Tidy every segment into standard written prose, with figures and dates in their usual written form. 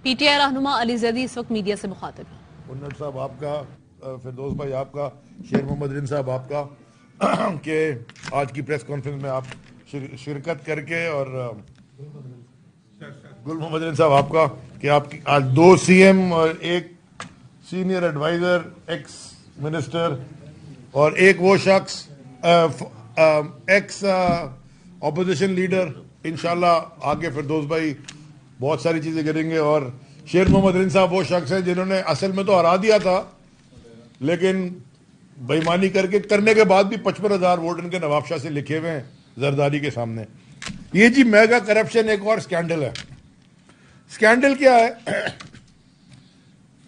P T I رہنما علی زیدی اس وقت media سے مخاطب ہیں. انٹ صاحب آپ کا، فردوس بھائی آپ کا، شیر محمد رین صاحب آپ کا کہ آج کی پریس کانفرنس میں آپ شرکت کر کے، اور گل محمد رین صاحب آپ کا کہ آپ کی آج 2 CM اور 1 سینئر ایڈوائزر ایکس منسٹر اور ایک وہ شخص ایکس اپوزیشن لیڈر. انشاءاللہ آگے فردوس بھائی بہت ساری چیزیں کریں گے. اور شیر محمد رین صاحب وہ شخص ہیں جنہوں نے اصل میں تو ہرا دیا تھا، لیکن بےمانی کر کے کرنے کے بعد بھی 55,000 ووٹ ان کے نواب شاہ سے لکھے ہوئے ہیں زرداری کے سامنے. یہ جی میگا کرپشن ایک اور سکینڈل ہے. سکینڈل کیا ہے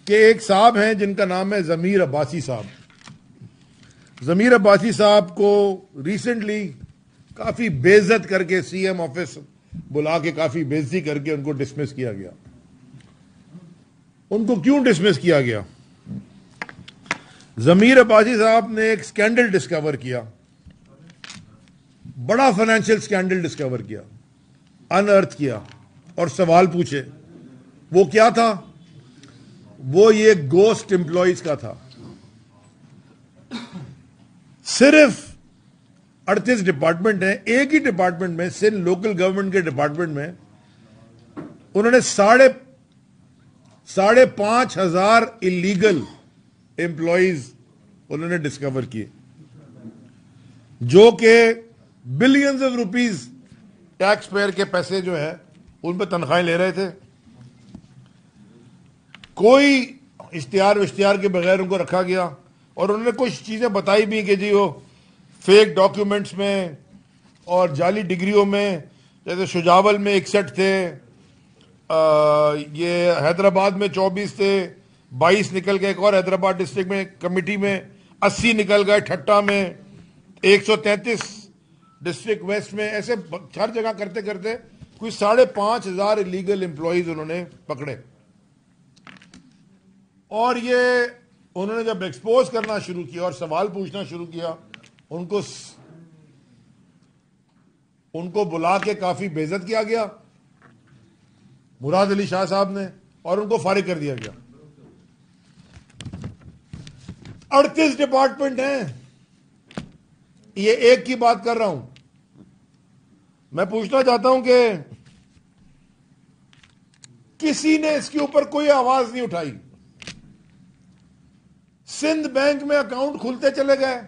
کہ ایک صاحب ہیں جن کا نام ہے ضمیر عباسی صاحب. ضمیر عباسی صاحب کو ریسنٹلی کافی بے عزت کر کے CM آفس بلا کے کافی بے عزتی کر کے ان کو ڈسمس کیا گیا. ان کو کیوں ڈسمس کیا گیا؟ ضمیر عباسی صاحب نے ایک سکینڈل ڈسکور کیا، بڑا فائنینشیل سکینڈل ڈسکور کیا، انرتھ کیا، اور سوال پوچھے. وہ کیا تھا؟ وہ یہ گوسٹ امپلائیز کا تھا. صرف 38 ڈپارٹمنٹ ہیں، ایک ہی ڈپارٹمنٹ میں، سندھ لوکل گورنمنٹ کے ڈپارٹمنٹ میں انہوں نے 5,500 اللیگل امپلائیز انہوں نے ڈسکور کیے، جو کہ billions of rupees tax payer کے پیسے جو ہے ان پہ تنخواہیں لے رہے تھے. کوئی اشتہار کے بغیر ان کو رکھا گیا. اور انہوں نے کچھ چیزیں بتائی بھی کہ جی وہ فیک ڈاکیومنٹس میں اور جعلی ڈگریوں میں، جیسے شجاول میں 61 تھے، یہ حیدرآباد میں 24 تھے، 22 نکل گئے. ایک اور حیدرآباد ڈسٹرکٹ میں کمیٹی میں 80 نکل گئے، ٹھٹا میں 133 ڈسٹرکٹ ویسٹ میں. ایسے ہر جگہ کرتے کرتے کوئی 5,500 اللیگل امپلائیز انہوں نے پکڑے. اور یہ انہوں نے جب ایکسپوز کرنا شروع کیا اور سوال پوچھنا شروع کیا، ان کو بلا کے کافی بے عزت کیا گیا مراد علی شاہ صاحب نے، اور ان کو فارغ کر دیا گیا. 38 ڈپارٹمنٹ ہیں، یہ ایک کی بات کر رہا ہوں. میں پوچھنا چاہتا ہوں کہ کسی نے اس کے اوپر کوئی آواز نہیں اٹھائی. سندھ بینک میں اکاؤنٹ کھلتے چلے گئے،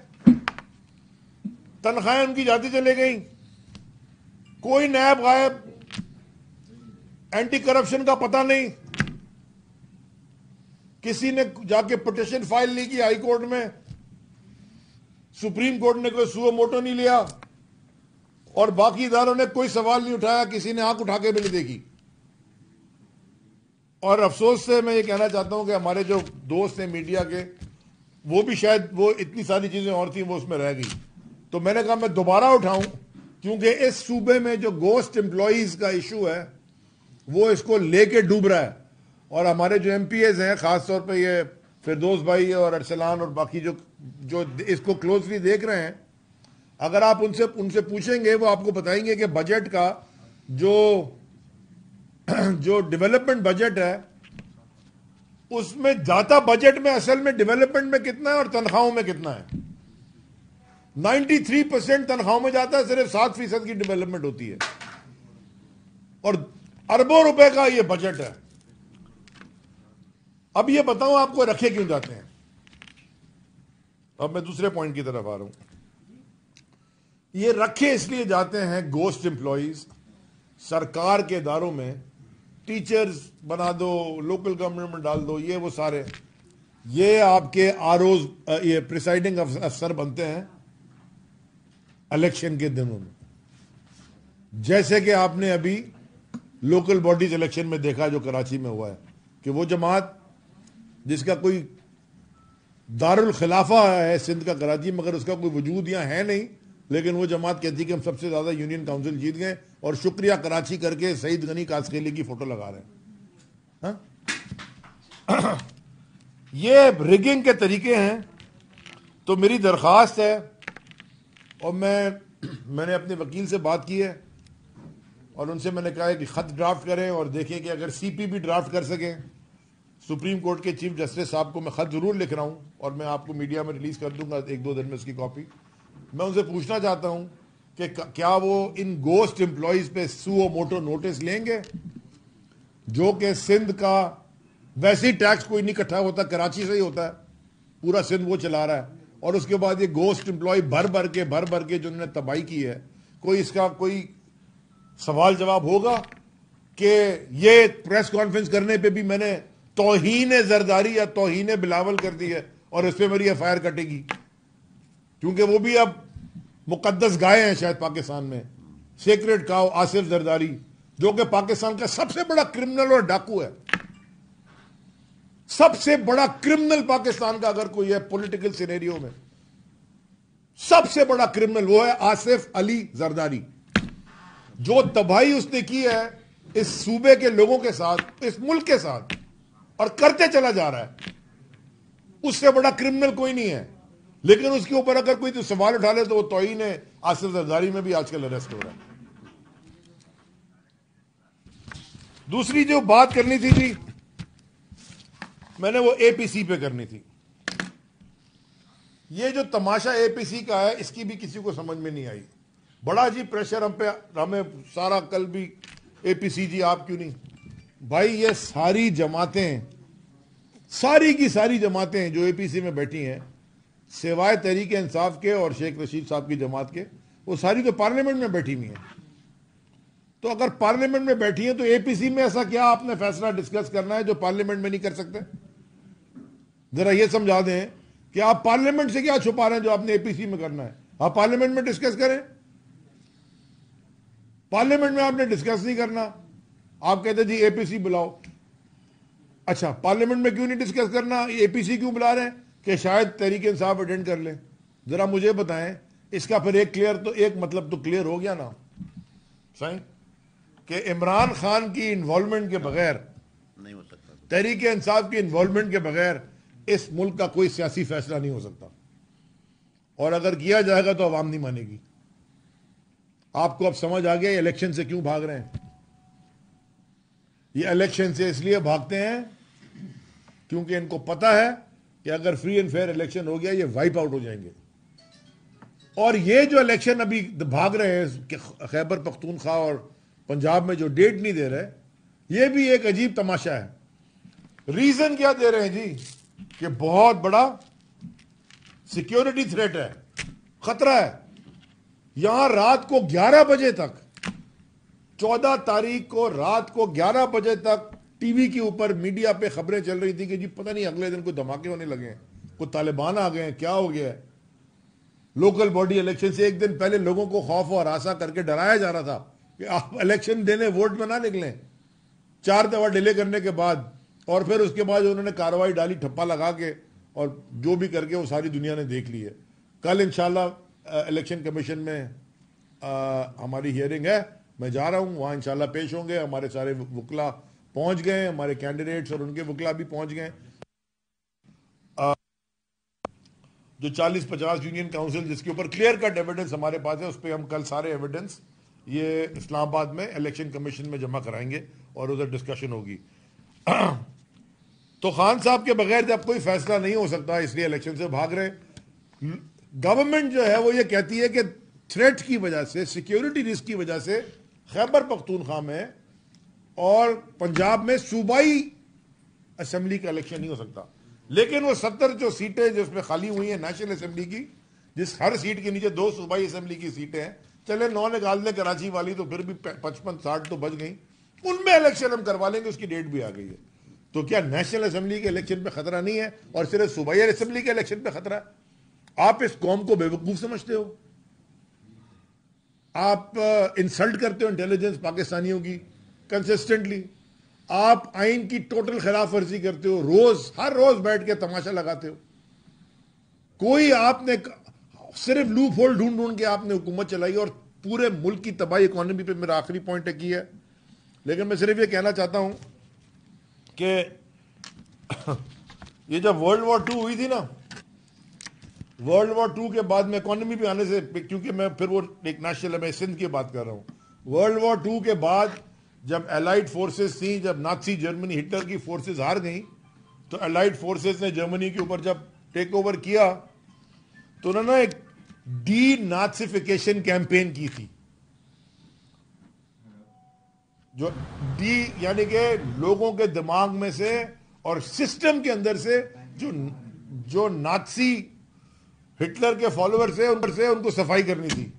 تنخواہیں ان کی جاتی چلے گئیں، کوئی نائب غائب، اینٹی کرپشن کا پتہ نہیں. کسی نے جا کے پٹیشن فائل نہیں کی ہائی کورٹ میں، سپریم کورٹ نے کوئی سو موٹو نہیں لیا، اور باقی اداروں نے کوئی سوال نہیں اٹھایا، کسی نے آنکھ اٹھا کے بھی نہیں دیکھی. اور افسوس سے میں یہ کہنا چاہتا ہوں کہ ہمارے جو دوست ہیں میڈیا کے، وہ بھی شاید وہ اتنی ساری چیزیں اور تھیں وہ اس میں رہ گئی. تو میں نے کہا میں دوبارہ اٹھاؤں، کیونکہ اس صوبے میں جو گوسٹ امپلائیز کا ایشو ہے وہ اس کو لے کے ڈوب رہا ہے. اور ہمارے جو MPs ہیں، خاص طور پہ یہ فردوس بھائی اور ارسلان اور باقی جو اس کو کلوزلی دیکھ رہے ہیں، اگر آپ ان سے پوچھیں گے وہ آپ کو بتائیں گے کہ بجٹ کا جو ڈیولپمنٹ بجٹ ہے، اس میں جاتا بجٹ میں اصل میں ڈیولپمنٹ میں کتنا ہے اور تنخواہوں میں کتنا ہے. 93% تنخواہوں میں جاتا ہے، صرف 7% کی ڈیولپمنٹ ہوتی ہے، اور اربوں روپے کا یہ بجٹ ہے. اب یہ بتاؤں آپ کو رکھے کیوں جاتے ہیں؟ اب میں دوسرے پوائنٹ کی طرف آ رہا ہوں. یہ رکھے اس لیے جاتے ہیں گوسٹ امپلائیز سرکار کے اداروں میں، ٹیچرز بنا دو، لوکل گورنمنٹ میں ڈال دو، یہ وہ سارے، یہ آپ کے ROs، یہ پریسائڈنگ افسر بنتے ہیں الیکشن کے دنوں میں. جیسے کہ آپ نے ابھی لوکل باڈیز الیکشن میں دیکھا جو کراچی میں ہوا ہے، کہ وہ جماعت جس کا کوئی دارالخلافہ ہے سندھ کا کراچی، مگر اس کا کوئی وجود یہاں ہے نہیں، لیکن وہ جماعت کہتی کہ ہم سب سے زیادہ یونین کاؤنسل جیت گئے، اور شکریہ کراچی کر کے سعید غنی کاسخیلی کی فوٹو لگا رہے ہیں. یہ ریگنگ کے طریقے ہیں. تو میری درخواست ہے، اور میں نے اپنے وکیل سے بات کی ہے اور ان سے میں نے کہا ہے کہ خط ڈرافٹ کریں اور دیکھیں کہ اگر سی پی بھی ڈرافٹ کر سکیں. سپریم کورٹ کے چیف جسٹس صاحب کو میں خط ضرور لکھ رہا ہوں اور میں آپ کو میڈیا میں ریلیز کر دوں گا 1-2 دن میں اس کی کاپی. میں ان سے پوچھنا چاہتا ہوں کہ کیا وہ ان گوسٹ امپلائیز پہ سو موٹو نوٹس لیں گے جو کہ سندھ کا ویسے ہی ٹیکس کوئی نہیں اکٹھا ہوتا, کراچی سے ہی ہوتا ہے, پورا سندھ وہ چلا رہا ہے, اور اس کے بعد یہ گوسٹ امپلائی بھر بھر کے جو انہوں نے تباہی کی ہے, کوئی اس کا کوئی سوال جواب ہوگا کہ یہ پریس کانفرنس کرنے پہ بھی میں نے توہین زرداری یا توہین بلاول کر دی ہے اور اس پہ میری ایف آئی آر کٹے گی, کیونکہ وہ بھی اب مقدس گائے ہیں شاید پاکستان میں, سیکریٹ کاؤ آصف زرداری, جو کہ پاکستان کا سب سے بڑا کرمنل اور ڈاکو ہے. سب سے بڑا کرمنل پاکستان کا اگر کوئی ہے پولیٹیکل سینیریو میں, سب سے بڑا کرمنل وہ ہے آصف علی زرداری. جو تباہی اس نے کی ہے اس صوبے کے لوگوں کے ساتھ, اس ملک کے ساتھ, اور کرتے چلا جا رہا ہے, اس سے بڑا کرمنل کوئی نہیں ہے. لیکن اس کے اوپر اگر کوئی تو سوال اٹھا لے تو وہ توہین ہے آصف زرداری میں بھی آج کل اریسٹ ہو رہا ہے. دوسری جو بات کرنی تھی جی, میں نے وہ اے پی سی پہ کرنی تھی. یہ جو تماشا اے پی سی کا ہے اس کی بھی کسی کو سمجھ میں نہیں آئی. بڑا جی پریشر ہم پہ, ہمیں سارا کل بھی اے پی سی جی آپ کیوں نہیں. بھائی یہ ساری جماعتیں, ساری کی ساری جماعتیں جو اے پی سی میں بیٹھی ہیں سوائے تحریک انصاف کے اور شیخ رشید صاحب کی جماعت کے, وہ ساری تو پارلیمنٹ میں بیٹھی ہوئی ہیں. تو اگر پارلیمنٹ میں بیٹھی ہیں تو اے پی سی میں ایسا کیا آپ نے فیصلہ ڈسکس کرنا ہے جو پارلیمنٹ میں نہیں کر سکتے؟ ذرا یہ سمجھا دیں کہ آپ پارلیمنٹ سے کیا چھپا رہے ہیں جو آپ نے اے پی سی میں کرنا ہے. آپ پارلیمنٹ میں ڈسکس کریں. پارلیمنٹ میں آپ نے ڈسکس نہیں کرنا, آپ کہتے جی اے پی سی بلاؤ. اچھا پارلیمنٹ میں کیوں نہیں ڈسکس کرنا, اے پی سی کیوں بلا رہے ہیں کہ شاید تحریک انصاف اٹینڈ کر لیں. ذرا مجھے بتائیں اس کا پھر ایک مطلب تو کلیئر ہو گیا نا صحیح, کہ عمران خان کی انوالومنٹ کے بغیر نہیں ہو سکتا, تحریک انصاف کی انوالومنٹ کے بغیر اس ملک کا کوئی سیاسی فیصلہ نہیں ہو سکتا, اور اگر کیا جائے گا تو عوام نہیں مانے گی. آپ کو اب سمجھ آ گیا یہ الیکشن سے کیوں بھاگ رہے ہیں. یہ الیکشن سے اس لیے بھاگتے ہیں کیونکہ ان کو پتا ہے کہ اگر فری اینڈ فیئر الیکشن ہو گیا یہ وائپ آؤٹ ہو جائیں گے. اور یہ جو الیکشن ابھی بھاگ رہے ہیں کہ خیبر پختونخوا اور پنجاب میں جو ڈیٹ نہیں دے رہے, یہ بھی ایک عجیب تماشا ہے. ریزن کیا دے رہے ہیں جی کہ بہت بڑا سیکیورٹی تھریٹ ہے, خطرہ ہے. یہاں رات کو 11 بجے تک, 14 تاریخ کو رات کو 11 بجے تک ٹی وی کے اوپر میڈیا پہ خبریں چل رہی تھی کہ جی پتہ نہیں اگلے دن کوئی دھماکے ہونے لگے ہیں, کوئی طالبان آ گئے ہیں, کیا ہو گیا ہے. لوکل باڈی الیکشن سے ایک دن پہلے لوگوں کو خوف و ہراساں کر کے ڈرایا جا رہا تھا کہ آپ الیکشن دینے ووٹ میں نہ نکلیں. 4 دفعہ ڈیلے کرنے کے بعد, اور پھر اس کے بعد انہوں نے کارروائی ڈالی ٹھپا لگا کے, اور جو بھی کر کے وہ ساری دنیا نے دیکھ لی ہے. کل انشاءاللہ الیکشن کمیشن میں ہماری ہیئرنگ ہے, میں جا رہا ہوں وہاں انشاءاللہ پیش ہوں گے. ہمارے سارے وکلا پہنچ گئے, ہمارے کینڈیڈیٹس اور ان کے وکلا بھی پہنچ گئے. جو 40-50 یونین کاؤنسل جس کے اوپر کلیئر کٹ ایویڈنس ہمارے پاس ہے, اس پہ ہم کل سارے ایویڈنس یہ اسلام آباد میں الیکشن کمیشن میں جمع کرائیں گے اور ادھر ڈسکشن ہوگی. تو خان صاحب کے بغیر جب کوئی فیصلہ نہیں ہو سکتا اس لیے الیکشن سے بھاگ رہے. گورنمنٹ جو ہے وہ یہ کہتی ہے کہ تھریٹ کی وجہ سے, سیکیورٹی رسک کی وجہ سے خیبر پختونخوا میں اور پنجاب میں صوبائی اسمبلی کا الیکشن نہیں ہو سکتا. لیکن وہ 70 جو سیٹیں جس میں خالی ہوئی ہیں نیشنل اسمبلی کی, جس ہر سیٹ کے نیچے 2 صوبائی اسمبلی کی سیٹیں ہیں, چلے 9 نکال دیں کراچی والی تو پھر بھی 55-60 تو بچ گئیں, ان میں الیکشن ہم کروا لیں گے. اس کی ڈیٹ بھی آ گئی ہے. تو کیا نیشنل اسمبلی کے الیکشن پہ خطرہ نہیں ہے اور صرف صوبائی اسمبلی کے الیکشن پہ خطرہ ہے؟ آپ اس قوم کو بے وقوف سمجھتے ہو, آپ انسلٹ کرتے ہو انٹیلیجنس پاکستانیوں کی کنسسٹنٹلی, آپ آئین کی ٹوٹل خلاف ورزی کرتے ہو, ہر روز بیٹھ کے تماشا لگاتے ہو. کوئی آپ نے صرف لوپ ہول ڈھونڈ کے آپ نے حکومت چلائی اور پورے ملک کی تباہی. اکانومی پہ میرا آخری پوائنٹ کی ہے, لیکن میں صرف یہ کہنا چاہتا ہوں کہ یہ جب ورلڈ وار 2 ہوئی تھی نا, ورلڈ وار 2 کے بعد میں اکانومی پہ آنے سے, کیونکہ میں پھر وہ ایک نیشنل میں سندھ کی بات کر رہا ہوں, ورلڈ وار 2 کے بعد جب الائڈ فورسز تھیں, جب نازی جرمنی, ہٹلر کی فورسز ہار گئیں, تو الائڈ فورسز نے جرمنی کے اوپر جب ٹیک اوور کیا تو انہوں نے ایک ڈی نازیفیکیشن کیمپین کی تھی. جو ڈی یعنی کہ لوگوں کے دماغ میں سے اور سسٹم کے اندر سے جو نازی ہٹلر کے فالوور سے ان کو صفائی کرنی تھی.